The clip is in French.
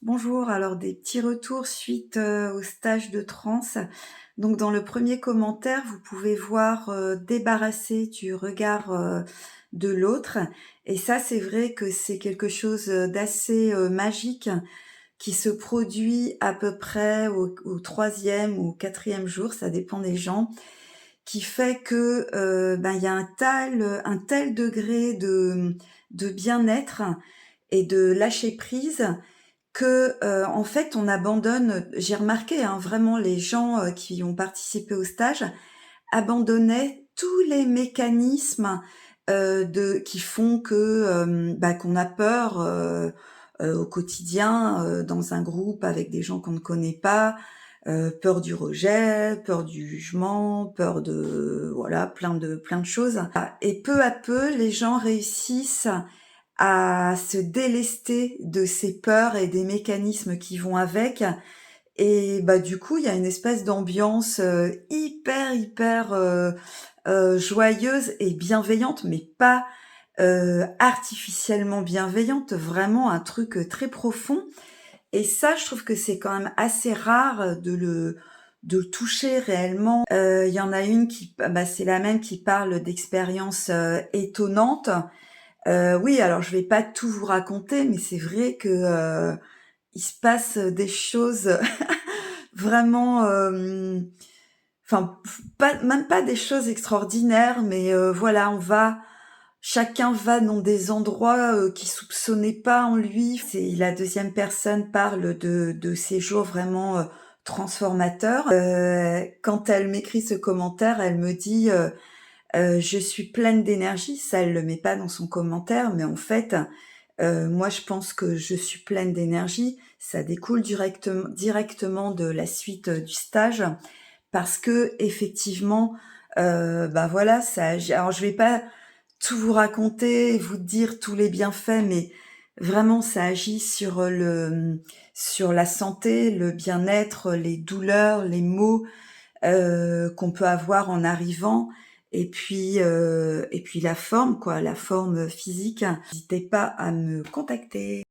Bonjour, alors des petits retours suite, au stage de transe. Donc dans le premier commentaire, vous pouvez voir, «débarrasser du regard, de l'autre» et ça, c'est vrai que c'est quelque chose, d'assez, magique qui se produit à peu près au 3e ou 4e jour, ça dépend des gens, qui fait que, ben, il y a un tel degré de bien-être et de lâcher prise que, en fait, on abandonne j'ai remarqué, hein, vraiment les gens, qui ont participé au stage abandonnaient tous les mécanismes, de qui font que, bah, qu'on a peur, au quotidien, dans un groupe avec des gens qu'on ne connaît pas, peur du rejet, peur du jugement, peur de voilà, plein de choses. Ah et peu à peu, les gens réussissent à se délester de ces peurs et des mécanismes qui vont avec et bah, du coup, il y a une espèce d'ambiance, hyper, joyeuse et bienveillante, mais pas, artificiellement bienveillante, vraiment un truc, très profond et ça, je trouve que c'est quand même assez rare de le toucher réellement. Il y en a une qui bah, c'est la même qui parle d'expériences, étonnantes. Oui, alors je vais pas tout vous raconter, mais c'est vrai que, il se passe des choses vraiment, enfin, pas même pas des choses extraordinaires, mais, voilà, chacun va dans des endroits, qu'il soupçonnait pas en lui. C'est la deuxième personne parle de ses jours vraiment, transformateurs. Quand elle m'écrit ce commentaire, elle me dit, «Je suis pleine d'énergie». Ça, elle le met pas dans son commentaire, mais en fait, moi, je pense que je suis pleine d'énergie. Ça découle directement de la suite, du stage parce qu'effectivement, bah, voilà, ça agit alors je vais pas tout vous raconter, vous dire tous les bienfaits, mais vraiment ça agit sur la santé, le bien-être, les douleurs, les maux, qu'on peut avoir en arrivant et puis la forme quoi, la forme physique. N'hésitez pas à me contacter.